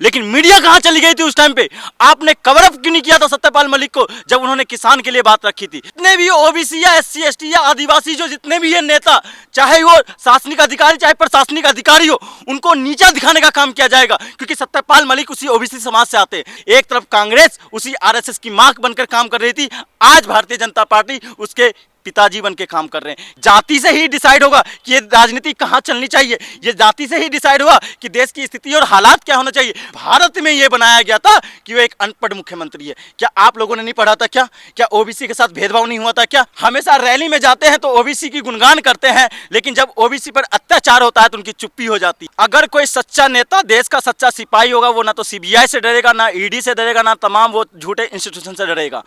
लेकिन मीडिया कहां चली गई थी उस टाइम पे? आपने कवर अप क्यों नहीं किया था सत्यपाल मलिक को जब उन्होंने किसान के लिए बात रखी थी? जितने भी ओबीसी या एससी एसटी या आदिवासी जो जितने भी ये नेता, चाहे वो शासनिक अधिकारी चाहे प्रशासनिक अधिकारी हो, उनको नीचा दिखाने का काम किया जाएगा, क्योंकि सत्यपाल मलिक उसी ओबीसी समाज से आते हैं। एक तरफ कांग्रेस उसी आरएसएस की मार्क बनकर काम कर रही थी, आज भारतीय जनता पार्टी उसके पिताजी बन के काम कर रहे हैं। जाति से ही डिसाइड होगा कि ये राजनीति कहां चलनी चाहिए, ये जाति से ही डिसाइड होगा कि देश की स्थिति और हालात क्या होना चाहिए। भारत में ये बनाया गया था कि वो एक अनपढ़ मुख्यमंत्री है। क्या आप लोगों ने नहीं पढ़ा था? क्या ओबीसी के साथ भेदभाव नहीं हुआ था? क्या हमेशा रैली में जाते हैं तो ओबीसी की गुणगान करते हैं, लेकिन जब ओबीसी पर अत्याचार होता है तो उनकी चुप्पी हो जाती है। अगर कोई सच्चा नेता, देश का सच्चा सिपाही होगा, वो ना तो सीबीआई से डरेगा, ना ईडी से डरेगा, ना तमाम वो झूठे इंस्टीट्यूशन से डरेगा।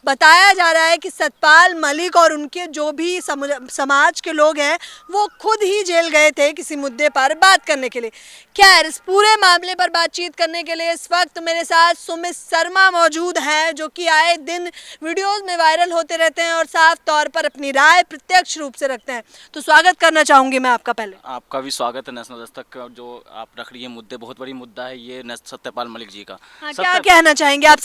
बताया जा रहा है कि सतपाल मलिक और उनके जो भी समाज के लोग हैं वो खुद ही जेल गए थे किसी मुद्दे पर बात करने के लिए। खैर, इस पूरे मामले पर बातचीत करने के लिए इस वक्त मेरे साथ सुमित शर्मा मौजूद हैं, जो कि आए दिन वीडियोस में वायरल होते रहते हैं और साफ तौर पर अपनी राय प्रत्यक्ष रूप से रखते हैं। तो स्वागत करना चाहूँगी मैं आपका। पहले आपका भी स्वागत है नेशनल दस्तक का। जो आप रख रही है मुद्दे, बहुत बड़ी मुद्दा है ये सत्यपाल मलिक जी का। क्या कहना चाहेंगे आप?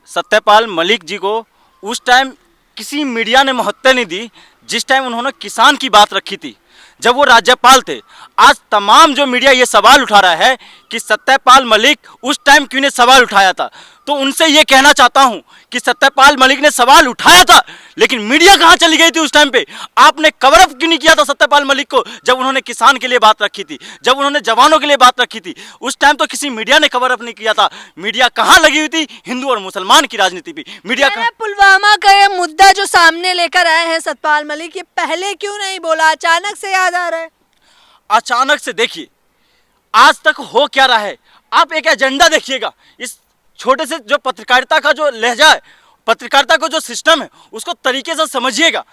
सत्यपाल मलिक जी को उस टाइम किसी मीडिया ने महत्व नहीं दी जिस टाइम उन्होंने किसान की बात रखी थी, जब वो राज्यपाल थे। आज तमाम जो मीडिया ये सवाल उठा रहा है कि सत्यपाल मलिक उस टाइम क्यों ने सवाल उठाया था, तो उनसे ये कहना चाहता हूं कि सत्यपाल मलिक ने सवाल उठाया था, लेकिन मीडिया कहां चली गई थी उस टाइम पे? आपने कवर अप क्यों नहीं किया था सत्यपाल मलिक को जब उन्होंने किसान के लिए बात रखी थी, जब उन्होंने जवानों के लिए बात रखी थी? उस टाइम तो किसी मीडिया ने कवर अप नहीं किया था। मीडिया कहां लगी हुई थी? हिंदू और मुसलमान की राजनीति पे मीडिया का। पुलवामा का ये मुद्दा जो सामने लेकर आए हैं सतपाल मलिक, ये पहले क्यों नहीं बोला? अचानक से याद आ रहा है। अचानक से देखिए, आज तक हो क्या रहा है, आप एक एजेंडा देखिएगा। इस छोटे से जो पत्रकारिता का जो लहजा है, पत्रकारिता का जो सिस्टम है, उसको तरीके से समझिएगा।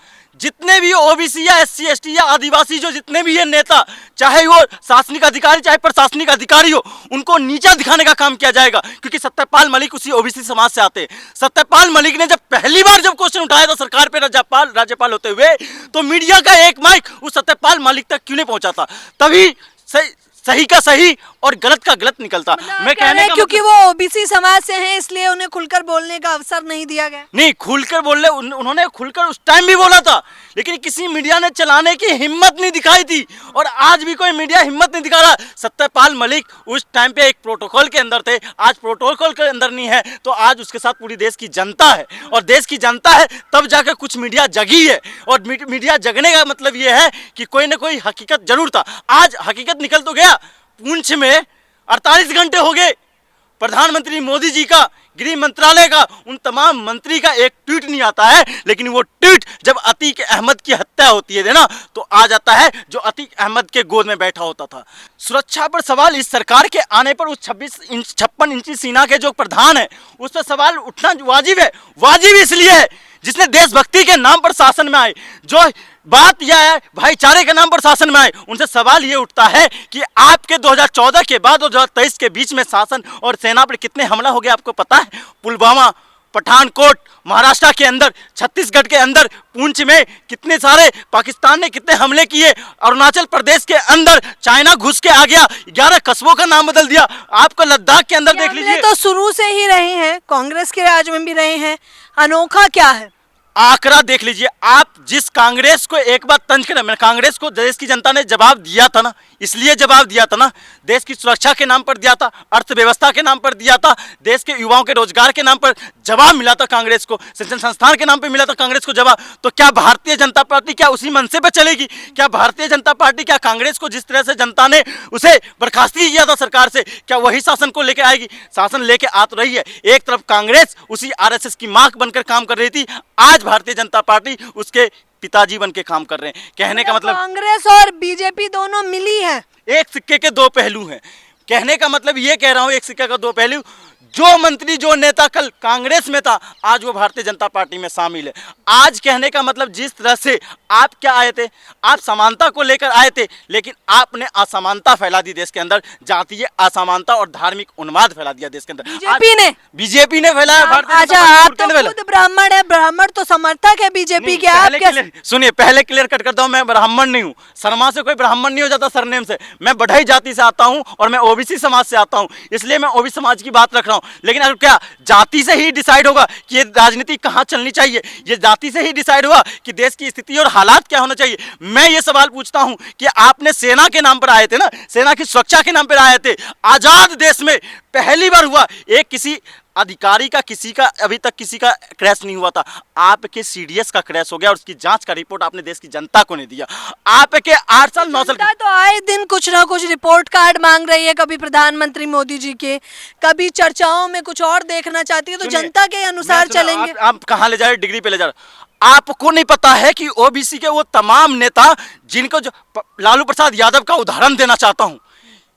जितने भी ओबीसी या एससी एसटी या आदिवासी जो जितने भी ये नेता, चाहे वो शासनिक अधिकारी चाहे प्रशासनिक अधिकारी हो, उनको नीचा दिखाने का काम किया जाएगा, क्योंकि सत्यपाल मलिक उसी ओबीसी समाज से आते हैं। सत्यपाल मलिक ने जब पहली बार जब क्वेश्चन उठाया था सरकार पे राज्यपाल होते हुए, तो मीडिया का एक माइक उस सत्यपाल मलिक तक क्यों नहीं पहुंचा था? तभी सही का सही और गलत का गलत निकलता। मैं कहने का क्योंकि वो ओबीसी समाज से हैं, इसलिए उन्हें खुलकर बोलने का अवसर नहीं दिया गया। नहीं, खुलकर बोलने उन्होंने खुलकर उस टाइम भी बोला था, लेकिन किसी मीडिया ने चलाने की हिम्मत नहीं दिखाई थी, और आज भी कोई मीडिया हिम्मत नहीं दिखा रहा। सत्यपाल मलिक उस टाइम पे एक प्रोटोकॉल के अंदर थे, आज प्रोटोकॉल के अंदर नहीं है, तो आज उसके साथ पूरी देश की जनता है, और देश की जनता है तब जाकर कुछ मीडिया जगी है। और मीडिया जगने का मतलब ये है कि कोई ना कोई हकीकत जरूर था। आज हकीकत निकल तो गया। पुंछ में 48 घंटे हो गए, प्रधानमंत्री मोदी जी का, गृह मंत्रालय का, उन तमाम मंत्री का एक ट्वीट नहीं आता है, लेकिन वो ट्वीट जब अतीक अहमद की हत्या होती है ना, तो आ जाता है जो अतीक अहमद के गोद में बैठा होता था। सुरक्षा पर सवाल इस सरकार के आने पर उस 56 इंची सीना के जो प्रधान है, उस पर सवाल उठना वाजिब है। वाजिब इसलिए है जिसने देशभक्ति के नाम पर शासन में आए, जो बात यह है भाईचारे के नाम पर शासन में आए, उनसे सवाल ये उठता है कि आपके 2014 के बाद 2023 के बीच में शासन और सेना पर कितने हमला हो गया आपको पता है? पुलवामा, पठानकोट, महाराष्ट्र के अंदर, छत्तीसगढ़ के अंदर, पुंछ में कितने सारे पाकिस्तान ने कितने हमले किए, अरुणाचल प्रदेश के अंदर चाइना घुस के आ गया, 11 कस्बों का नाम बदल दिया। आपको लद्दाख के अंदर देख लीजिए। तो शुरू से ही रहे हैं, कांग्रेस के राज में भी रहे हैं, अनोखा क्या है? आंकड़ा देख लीजिए आप। जिस कांग्रेस को एक बार तंज कर, मैंने कांग्रेस को देश की जनता ने जवाब दिया था ना, इसलिए जवाब दिया था ना, देश की सुरक्षा के नाम पर दिया था, अर्थव्यवस्था के नाम पर दिया था, देश के युवाओं के रोजगार के नाम पर जवाब मिला था कांग्रेस को, शिक्षण संस्थान के नाम पर मिला था कांग्रेस को जवाब। तो क्या भारतीय जनता पार्टी क्या उसी मनसे पर चलेगी? क्या भारतीय जनता पार्टी क्या कांग्रेस को जिस तरह से जनता ने उसे बर्खास्त किया था सरकार से, क्या वही शासन को लेकर आएगी? शासन लेके आ तो रही है। एक तरफ कांग्रेस उसी आरएसएस की मार्क बनकर काम कर रही थी, आज भारतीय जनता पार्टी उसके पिताजी बन के काम कर रहे हैं। कहने का मतलब कांग्रेस और बीजेपी दोनों मिली है। एक सिक्के के दो पहलू हैं। कहने का मतलब ये कह रहा हूं, एक सिक्का का दो पहलू। जो मंत्री जो नेता कल कांग्रेस में था आज वो भारतीय जनता पार्टी में शामिल है। आज कहने का मतलब जिस तरह से आप क्या आए थे, आप समानता को लेकर आए थे, लेकिन आपने असमानता फैला दी देश के अंदर, जातीय असमानता और धार्मिक उन्माद फैला दिया देश के अंदर। बीजेपी ने फैलाया। अच्छा, आप तो खुद ब्राह्मण है, ब्राह्मण तो समर्थक है बीजेपी के। आप सुनिए, पहले क्लियर कट करता हूं, मैं ब्राह्मण नहीं हूं। शर्मा से कोई ब्राह्मण नहीं हो जाता सरनेम से। मैं बढ़ई जाति से आता हूं और मैं ओबीसी समाज से आता हूं, इसलिए मैं ओबीसी समाज की बात रख रहा हूं। लेकिन अगर क्या जाति से ही डिसाइड होगा कि ये राजनीति कहां चलनी चाहिए, ये जाति से ही डिसाइड होगा कि देश की स्थिति और हालात क्या होना चाहिए। मैं ये सवाल पूछता हूं कि आपने सेना के नाम पर आए थे ना, सेना की सुरक्षा के नाम पर आए थे। आजाद देश में पहली बार हुआ एक किसी अधिकारी का, किसी का अभी तक किसी का क्रैश नहीं हुआ था। आपके सीडीएस का क्रैश हो गया और उसकी जांच का रिपोर्ट आपने देश की जनता को नहीं दिया। आपके 8 साल 9 साल तो आए दिन कुछ ना कुछ रिपोर्ट कार्ड मांग रही है, कभी प्रधानमंत्री मोदी जी के, कभी चर्चाओं में कुछ और देखना चाहती है, तो जनता के अनुसार चलेंगे। आप कहां ले जा रहे, डिग्री पे ले जा रहे। आपको नहीं पता है कि ओबीसी के वो तमाम नेता जिनको जो लालू प्रसाद यादव का उदाहरण देना चाहता हूं,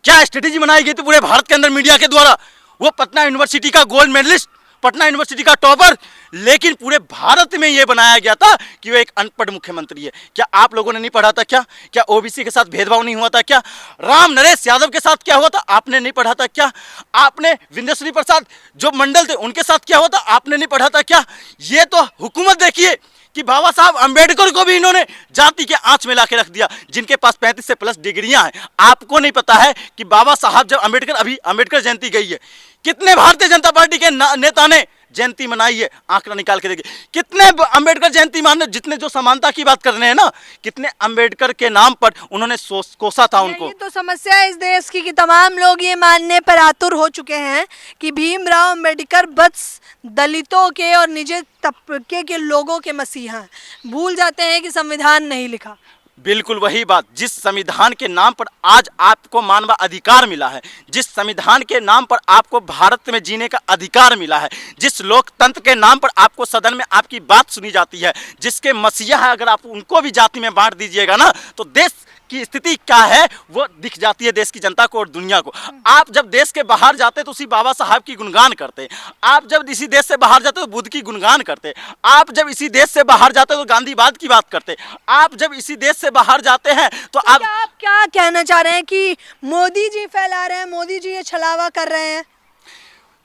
क्या स्ट्रेटेजी बनाई गई थी पूरे भारत के अंदर मीडिया के द्वारा। वो पटना यूनिवर्सिटी का गोल्ड मेडलिस्ट, पटना यूनिवर्सिटी का टॉपर, लेकिन पूरे भारत में यह बनाया गया था कि वो एक अनपढ़ मुख्यमंत्री है। क्या आप लोगों ने नहीं पढ़ा था क्या? क्या ओबीसी के साथ भेदभाव नहीं हुआ था क्या? राम नरेश यादव के साथ क्या हुआ था, आपने नहीं पढ़ा था क्या? आपने विंध्यश्री प्रसाद जो मंडल थे उनके साथ क्या हुआ था, आपने नहीं पढ़ा था क्या? ये तो हुकूमत देखिए कि बाबा साहब अंबेडकर को भी इन्होंने जाति के आंच में लाके रख दिया, जिनके पास 35 से प्लस डिग्रियां हैं। आपको नहीं पता है कि बाबा साहब जब अंबेडकर, अभी अंबेडकर जयंती गई है, कितने भारतीय जनता पार्टी के नेता ने जयंती मनाई है? आंकड़ा निकाल के देखिए कितने अंबेडकर जयंती मानने, जितने जो समानता की बात कर रहे हैं ना, कितने अंबेडकर के नाम पर उन्होंने कोसा था उनको। ये तो समस्या है इस देश की कि तमाम लोग ये मानने पर आतुर हो चुके हैं कि भीमराव अंबेडकर बस दलितों के और निजी तबके के लोगों के मसीहा हैं, भूल जाते हैं कि संविधान नहीं लिखा। बिल्कुल वही बात, जिस संविधान के नाम पर आज आपको मानव अधिकार मिला है, जिस संविधान के नाम पर आपको भारत में जीने का अधिकार मिला है, जिस लोकतंत्र के नाम पर आपको सदन में आपकी बात सुनी जाती है, जिसके मसीहा है, अगर आप उनको भी जाति में बांट दीजिएगा ना, तो देश की स्थिति क्या है वो दिख जाती है देश की जनता को और दुनिया को। आप जब देश के बाहर जाते तो उसी बाबा साहब की गुणगान करते, आप जब इसी देश से बाहर जाते तो बुद्ध की गुणगान करते, आप जब इसी देश से बाहर जाते तो गांधीवाद की बात करते, आप जब इसी देश से बाहर जाते हैं तो आप क्या कहना चाह रहे हैं कि मोदी जी फैला रहे हैं, मोदी जी ये छलावा कर रहे हैं?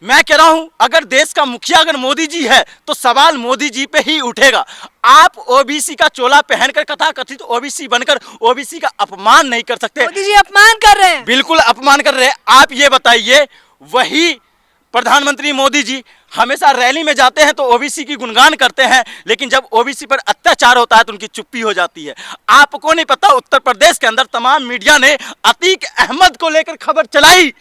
मैं कह रहा हूं अगर देश का मुखिया अगर मोदी जी है तो सवाल मोदी जी पे ही उठेगा। आप ओबीसी का चोला पहनकर कथाकथित ओबीसी बनकर ओबीसी का अपमान नहीं कर सकते। मोदी जी अपमान कर रहे हैं, बिल्कुल अपमान कर रहे हैं। आप ये बताइए, वही प्रधानमंत्री मोदी जी हमेशा रैली में जाते हैं तो ओबीसी की गुणगान करते हैं, लेकिन जब ओबीसी पर अत्याचार होता है तो उनकी चुप्पी हो जाती है। आपको नहीं पता उत्तर प्रदेश के अंदर तमाम मीडिया ने अतीक अहमद को लेकर खबर चलाई,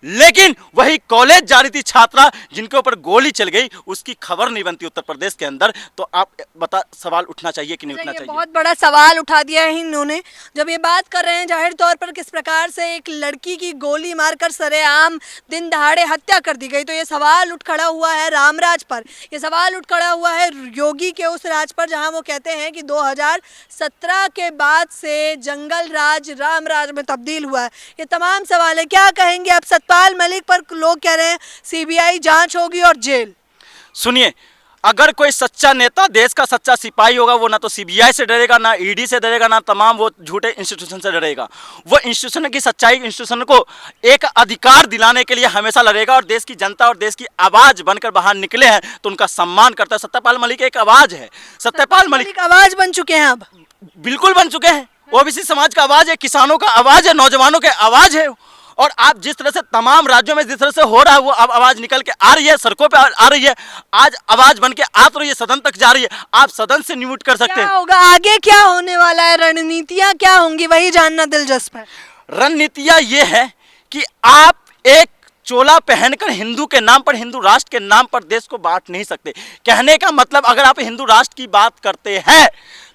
लेकिन वही कॉलेज जा रही थी छात्रा जिनके ऊपर गोली चल गई, उसकी खबर नहीं बनती उत्तर प्रदेश के अंदर। तो आप बता, सवाल उठना चाहिए कि नहीं उठना चाहिए? बहुत बड़ा सवाल उठा दिया है इन्होंने जब ये बात कर रहे हैं जाहिर तौर पर किस प्रकार से एक लड़की की गोली मारकर सरेआम दिन दहाड़े हत्या कर दी गई। तो ये सवाल उठ खड़ा हुआ है रामराज पर, ये सवाल उठ खड़ा हुआ है योगी के उस राज पर जहां वो कहते हैं कि 2017 के बाद से जंगल राज रामराज में तब्दील हुआ है। ये तमाम सवाल है, क्या कहेंगे आप? सतपाल मलिक पर लोग कह रहे हैं सीबीआई जांच होगी और जेल। सुनिए, अगर कोई सच्चा नेता, देश का सच्चा सिपाही होगा, वो ना तो सीबीआई से डरेगा, ना ईडी से डरेगा, ना तमाम वो झूठे इंस्टीट्यूशन से डरेगा। वो इंस्टीट्यूशन की सच्चाई, इंस्टीट्यूशन को एक अधिकार दिलाने के लिए हमेशा लड़ेगा और देश की जनता और देश की आवाज बनकर बाहर निकले हैं तो उनका सम्मान करता है। सत्यपाल मलिक एक आवाज है, सत्यपाल मलिक आवाज बन चुके हैं, अब बिल्कुल बन चुके हैं। ओबीसी समाज का आवाज है, किसानों का आवाज है, नौजवानों के आवाज है। और आप जिस तरह से तमाम राज्यों में जिस तरह से हो रहा है वो अब आवाज निकल के आ रही है, सड़कों पे आ रही है, आज आवाज बन के आ तो रही है, सदन तक जा रही है। आप सदन से म्यूट कर सकते हैं। क्या होगा आगे, क्या होने वाला है, रणनीतियां क्या होंगी, वही जानना दिलचस्प है। रणनीतियां ये है कि आप एक चोला पहनकर हिंदू के नाम पर, हिंदू राष्ट्र के नाम पर देश को बांट नहीं सकते। कहने का मतलब अगर आप हिंदू राष्ट्र की बात करते हैं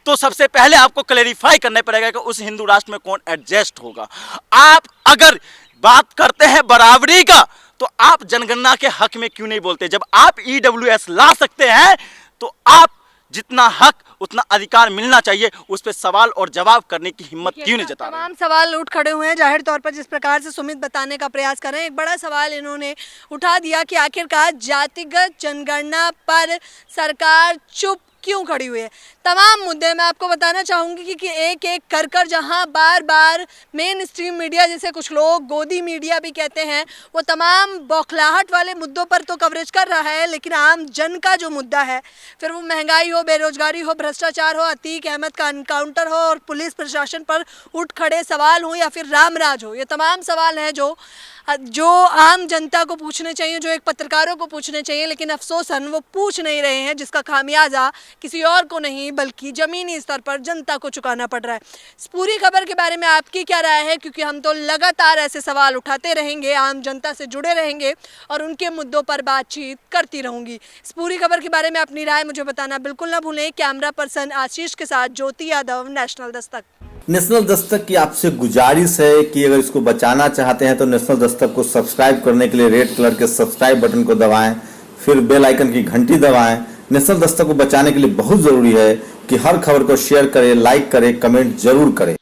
तो सबसे पहले आपको क्लेरिफाई करना पड़ेगा कि उस हिंदू राष्ट्र में कौन एडजस्ट होगा। आप अगर बात करते हैं बराबरी का तो आप जनगणना के हक में क्यों नहीं बोलते? जब आप ईडब्ल्यूएस ला सकते हैं तो आप जितना हक उतना अधिकार मिलना चाहिए, उस पर सवाल और जवाब करने की हिम्मत क्यों नहीं जता रहे? तमाम सवाल उठ खड़े हुए हैं जाहिर तौर पर। जिस प्रकार से सुमित बताने का प्रयास कर रहे हैं, एक बड़ा सवाल इन्होंने उठा दिया कि आखिरकार जातिगत जनगणना पर सरकार चुप क्यों खड़ी हुई है। तमाम मुद्दे मैं आपको बताना चाहूँगी कि एक एक कर जहाँ बार बार मेन स्ट्रीम मीडिया, जैसे कुछ लोग गोदी मीडिया भी कहते हैं, वो तमाम बौखलाहट वाले मुद्दों पर तो कवरेज कर रहा है, लेकिन आम जन का जो मुद्दा है, फिर वो महंगाई हो, बेरोजगारी हो, भ्रष्टाचार हो, अतीक अहमद का एनकाउंटर हो और पुलिस प्रशासन पर उठ खड़े सवाल हो या फिर रामराज हो, ये तमाम सवाल हैं जो आम जनता को पूछने चाहिए, जो एक पत्रकारों को पूछने चाहिए, लेकिन अफसोसन वो पूछ नहीं रहे हैं, जिसका खामियाजा किसी और को नहीं बल्कि ज़मीनी स्तर पर जनता को चुकाना पड़ रहा है। इस पूरी खबर के बारे में आपकी क्या राय है, क्योंकि हम तो लगातार ऐसे सवाल उठाते रहेंगे, आम जनता से जुड़े रहेंगे और उनके मुद्दों पर बातचीत करती रहूँगी। इस पूरी खबर के बारे में अपनी राय मुझे बताना बिल्कुल ना भूलें। कैमरा पर्सन आशीष के साथ ज्योति यादव, नेशनल दस्तक। नेशनल दस्तक की आपसे गुजारिश है कि अगर इसको बचाना चाहते हैं तो नेशनल दस्तक को सब्सक्राइब करने के लिए रेड कलर के सब्सक्राइब बटन को दबाएं, फिर बेल आइकन की घंटी दबाएं। नेशनल दस्तक को बचाने के लिए बहुत जरूरी है कि हर खबर को शेयर करें, लाइक करें, कमेंट जरूर करें।